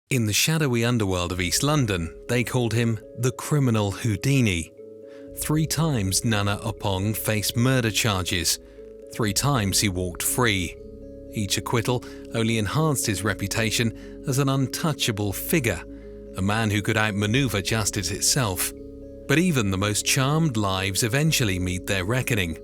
In the shadowy underworld of East London, they called him the criminal Houdini. 3 times Nana Oppong faced murder charges. 3 times he walked free. Each acquittal only enhanced his reputation as an untouchable figure, a man who could outmaneuver justice itself. But even the most charmed lives eventually meet their reckoning.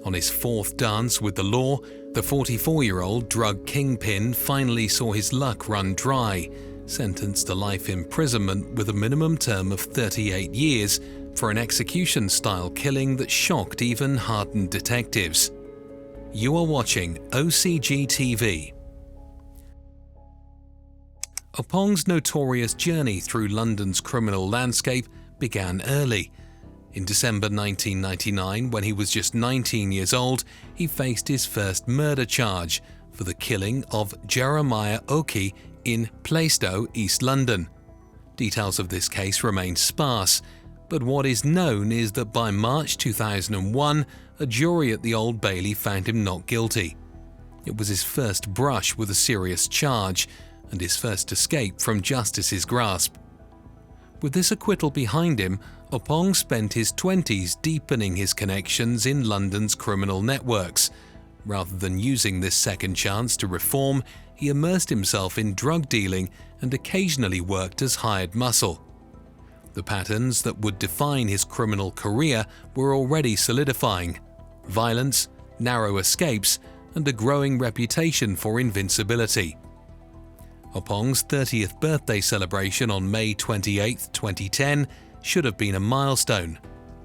On his 4th dance with the law, the 44-year-old drug kingpin finally saw his luck run dry, sentenced to life imprisonment with a minimum term of 38 years for an execution-style killing that shocked even hardened detectives. You are watching OCG TV. Oppong's notorious journey through London's criminal landscape began early. In December 1999, when he was just 19 years old, he faced his first murder charge for the killing of Jeremiah Oki in Plaistow, East London. Details of this case remain sparse, but what is known is that by March 2001, a jury at the Old Bailey found him not guilty. It was his first brush with a serious charge and his first escape from justice's grasp. With this acquittal behind him, Oppong spent his 20s deepening his connections in London's criminal networks. Rather than using this second chance to reform, he immersed himself in drug dealing and occasionally worked as hired muscle. The patterns that would define his criminal career were already solidifying: violence, narrow escapes, and a growing reputation for invincibility. Oppong's 30th birthday celebration on May 28, 2010 should have been a milestone.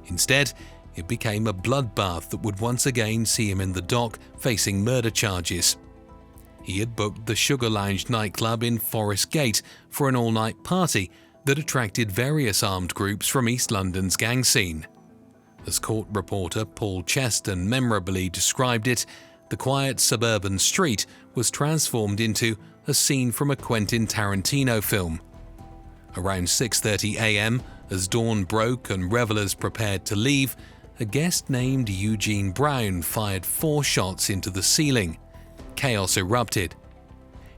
Instead, it became a bloodbath that would once again see him in the dock facing murder charges. He had booked the Sugar Lounge nightclub in Forest Gate for an all-night party that attracted various armed groups from East London's gang scene. As court reporter Paul Cheston memorably described it, the quiet suburban street was transformed into a scene from a Quentin Tarantino film. Around 6:30 a.m., as dawn broke and revelers prepared to leave, a guest named Eugene Brown fired 4 shots into the ceiling. Chaos erupted.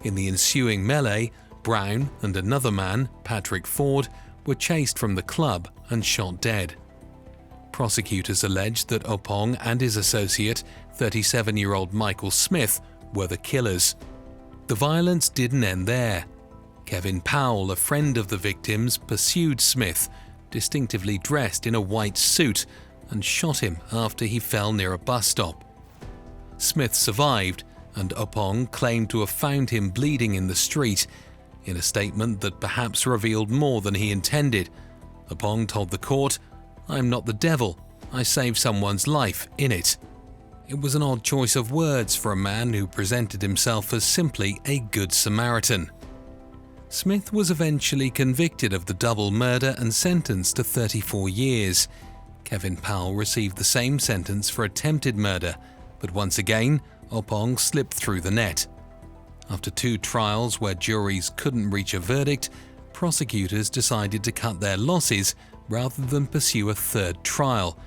In the ensuing melee, Brown and another man, Patrick Ford, were chased from the club and shot dead. Prosecutors alleged that Oppong and his associate, 37-year-old Michael Smith, were the killers. The violence didn't end there. Kevin Powell, a friend of the victims, pursued Smith, distinctively dressed in a white suit, and shot him after he fell near a bus stop. Smith survived, and Oppong claimed to have found him bleeding in the street. In a statement that perhaps revealed more than he intended, Oppong told the court, "I'm not the devil, I saved someone's life in it." It was an odd choice of words for a man who presented himself as simply a good Samaritan. Smith was eventually convicted of the double murder and sentenced to 34 years. Kevin Powell received the same sentence for attempted murder, but once again, Oppong slipped through the net. After 2 trials where juries couldn't reach a verdict, prosecutors decided to cut their losses rather than pursue a 3rd trial.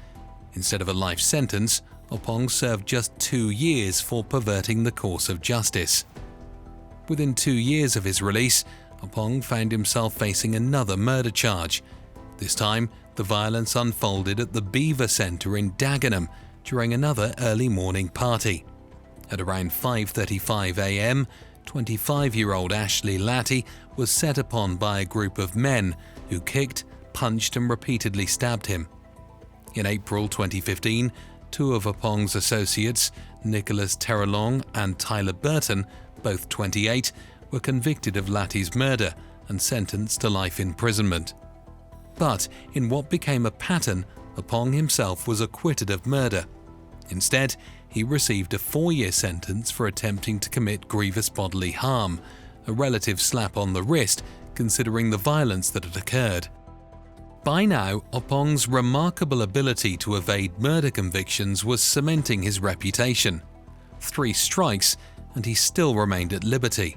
Instead of a life sentence, Oppong served just 2 years for perverting the course of justice. Within 2 years of his release, Oppong found himself facing another murder charge. This time, the violence unfolded at the Beaver Centre in Dagenham during another early morning party. At around 5:35 a.m., 25-year-old Ashley Latty was set upon by a group of men who kicked, punched and repeatedly stabbed him. In April 2015, 2 of Oppong's associates, Nicholas Terrelong and Tyler Burton, both 28, were convicted of Latty's murder and sentenced to life imprisonment. But in what became a pattern, Oppong himself was acquitted of murder. Instead, he received a 4-year sentence for attempting to commit grievous bodily harm, a relative slap on the wrist considering the violence that had occurred. By now, Oppong's remarkable ability to evade murder convictions was cementing his reputation. 3 strikes, and he still remained at liberty.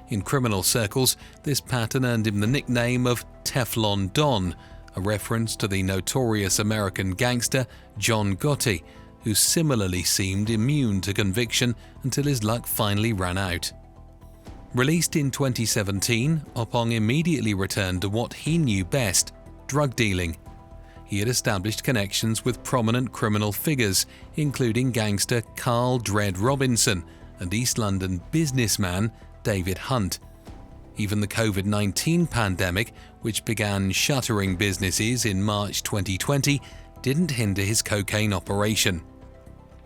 In criminal circles, this pattern earned him the nickname of Teflon Dawn, a reference to the notorious American gangster John Gotti, who similarly seemed immune to conviction until his luck finally ran out. Released in 2017, Oppong immediately returned to what he knew best: drug dealing. He had established connections with prominent criminal figures, including gangster Carl "Dread" Robinson and East London businessman David Hunt. Even the COVID-19 pandemic, which began shuttering businesses in March 2020, didn't hinder his cocaine operation.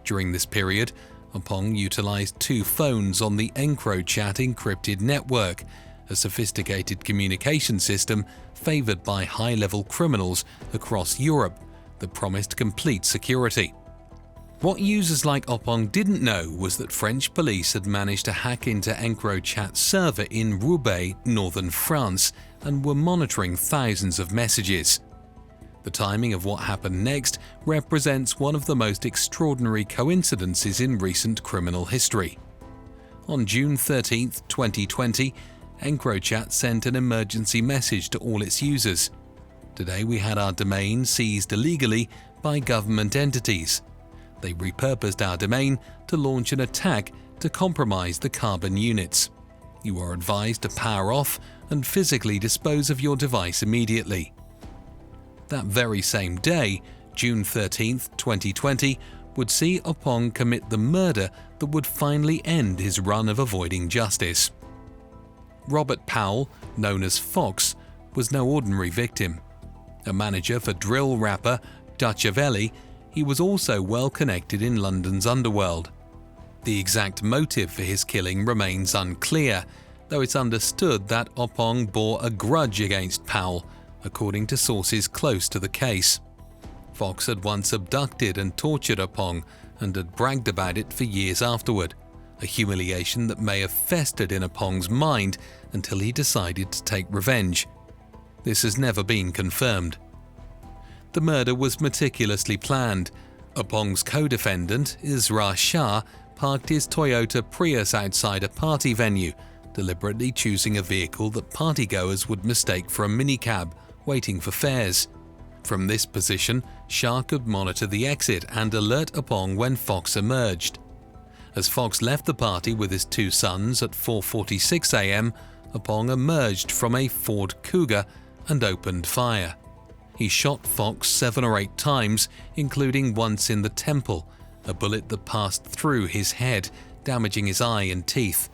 During this period, Oppong utilized 2 phones on the EncroChat encrypted network, a sophisticated communication system favored by high-level criminals across Europe that promised complete security. What users like Oppong didn't know was that French police had managed to hack into EncroChat's server in Roubaix, northern France, and were monitoring thousands of messages. The timing of what happened next represents one of the most extraordinary coincidences in recent criminal history. On June 13, 2020, EncroChat sent an emergency message to all its users. Today we had our domain seized illegally by government entities. They repurposed our domain to launch an attack to compromise the carbon units. You are advised to power off and physically dispose of your device immediately. That very same day, June 13, 2020, would see Oppong commit the murder that would finally end his run of avoiding justice. Robert Powell, known as Fox, was no ordinary victim. A manager for drill rapper Luckiest, he was also well connected in London's underworld. The exact motive for his killing remains unclear, though it's understood that Oppong bore a grudge against Powell, according to sources close to the case. Fox had once abducted and tortured Oppong and had bragged about it for years afterward, a humiliation that may have festered in Oppong's mind until he decided to take revenge. This has never been confirmed. The murder was meticulously planned. Oppong's co-defendant, Isra Shah, parked his Toyota Prius outside a party venue, deliberately choosing a vehicle that partygoers would mistake for a minicab, waiting for fares. From this position, Shah could monitor the exit and alert Oppong when Fox emerged. As Fox left the party with his 2 sons at 4:46 a.m., Oppong emerged from a Ford Cougar and opened fire. He shot Fox 7 or 8 times, including once in the temple, a bullet that passed through his head, damaging his eye and teeth.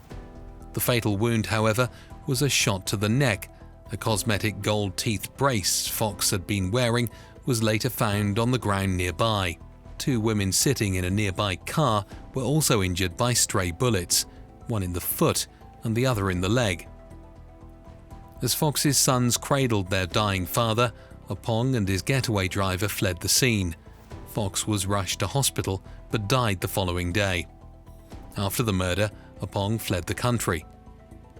The fatal wound, however, was a shot to the neck. A cosmetic gold teeth brace Fox had been wearing was later found on the ground nearby. 2 women sitting in a nearby car were also injured by stray bullets, one in the foot and the other in the leg. As Fox's sons cradled their dying father, Oppong and his getaway driver fled the scene. Fox was rushed to hospital but died the following day. After the murder, Oppong fled the country.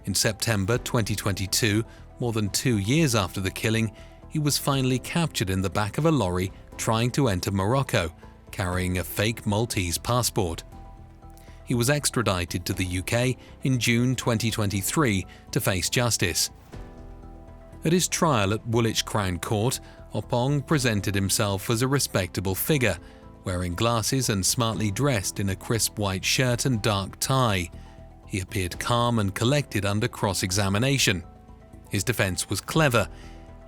In September 2022, more than 2 years after the killing, he was finally captured in the back of a lorry trying to enter Morocco, carrying a fake Maltese passport. He was extradited to the UK in June 2023 to face justice. At his trial at Woolwich Crown Court, Oppong presented himself as a respectable figure, wearing glasses and smartly dressed in a crisp white shirt and dark tie. He appeared calm and collected under cross-examination. His defense was clever.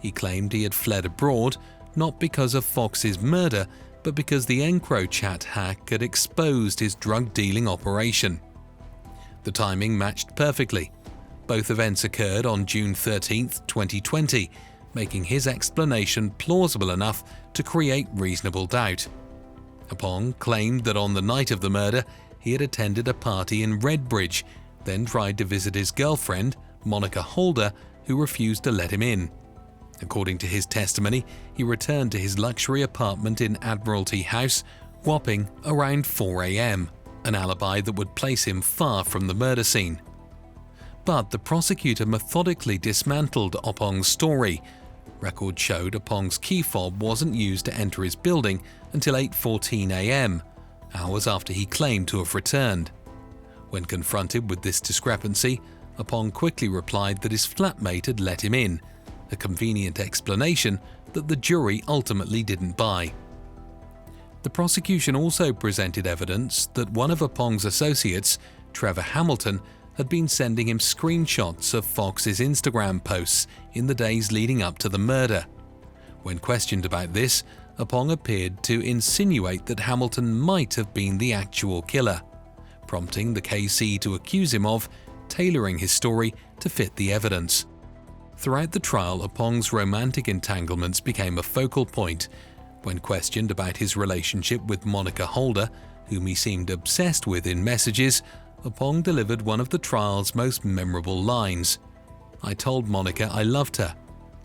He claimed he had fled abroad, not because of Fox's murder, but because the EncroChat hack had exposed his drug-dealing operation. The timing matched perfectly. Both events occurred on June 13, 2020, making his explanation plausible enough to create reasonable doubt. Oppong claimed that on the night of the murder, he had attended a party in Redbridge, then tried to visit his girlfriend, Monica Holder, who refused to let him in. According to his testimony, he returned to his luxury apartment in Admiralty House, Wapping, around 4 a.m., an alibi that would place him far from the murder scene. But the prosecutor methodically dismantled Oppong's story. Records showed Oppong's key fob wasn't used to enter his building until 8:14 a.m., hours after he claimed to have returned. When confronted with this discrepancy, Oppong quickly replied that his flatmate had let him in, a convenient explanation that the jury ultimately didn't buy. The prosecution also presented evidence that one of Oppong's associates, Trevor Hamilton, had been sending him screenshots of Fox's Instagram posts in the days leading up to the murder. When questioned about this, Oppong appeared to insinuate that Hamilton might have been the actual killer, prompting the KC to accuse him of tailoring his story to fit the evidence. Throughout the trial, Oppong's romantic entanglements became a focal point. When questioned about his relationship with Monica Holder, whom he seemed obsessed with in messages, Oppong delivered one of the trial's most memorable lines. "I told Monica I loved her.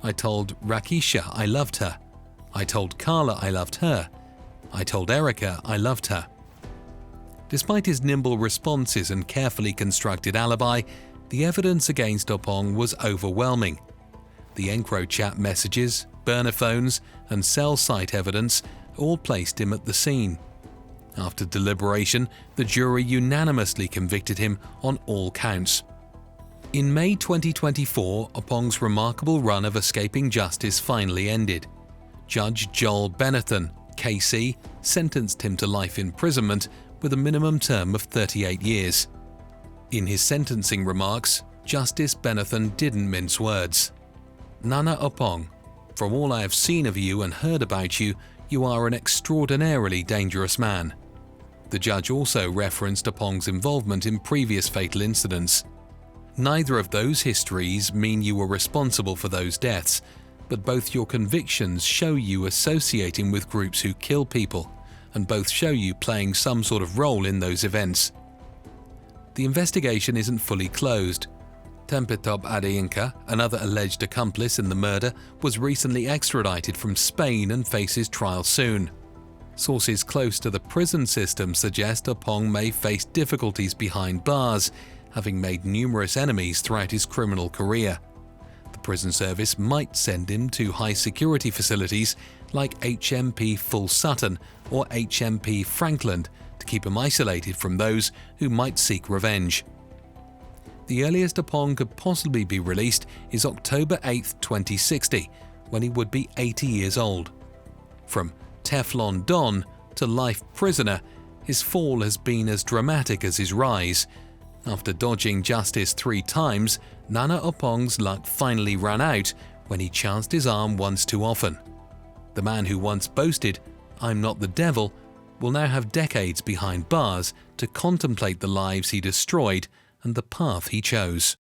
I told Rakisha I loved her. I told Carla I loved her. I told Erica I loved her." Despite his nimble responses and carefully constructed alibi, the evidence against Oppong was overwhelming. The EncroChat messages, burner phones, and cell site evidence all placed him at the scene. After deliberation, the jury unanimously convicted him on all counts. In May 2024, Oppong's remarkable run of escaping justice finally ended. Judge Joel Benethan, KC, sentenced him to life imprisonment with a minimum term of 38 years. In his sentencing remarks, Justice Benethan didn't mince words. "Nana Oppong, from all I have seen of you and heard about you, you are an extraordinarily dangerous man." The judge also referenced Oppong's involvement in previous fatal incidents. "Neither of those histories mean you were responsible for those deaths, but both your convictions show you associating with groups who kill people, and both show you playing some sort of role in those events." The investigation isn't fully closed. Tempetop Adeyinka, another alleged accomplice in the murder, was recently extradited from Spain and faces trial soon. Sources close to the prison system suggest Oppong may face difficulties behind bars, having made numerous enemies throughout his criminal career. The prison service might send him to high-security facilities like HMP Full Sutton or HMP Frankland to keep him isolated from those who might seek revenge. The earliest Oppong could possibly be released is October 8, 2060, when he would be 80 years old. From Teflon Dawn to life prisoner, his fall has been as dramatic as his rise. After dodging justice 3 times, Nana Oppong's luck finally ran out when he chanced his arm once too often. The man who once boasted, "I'm not the devil," will now have decades behind bars to contemplate the lives he destroyed and the path he chose.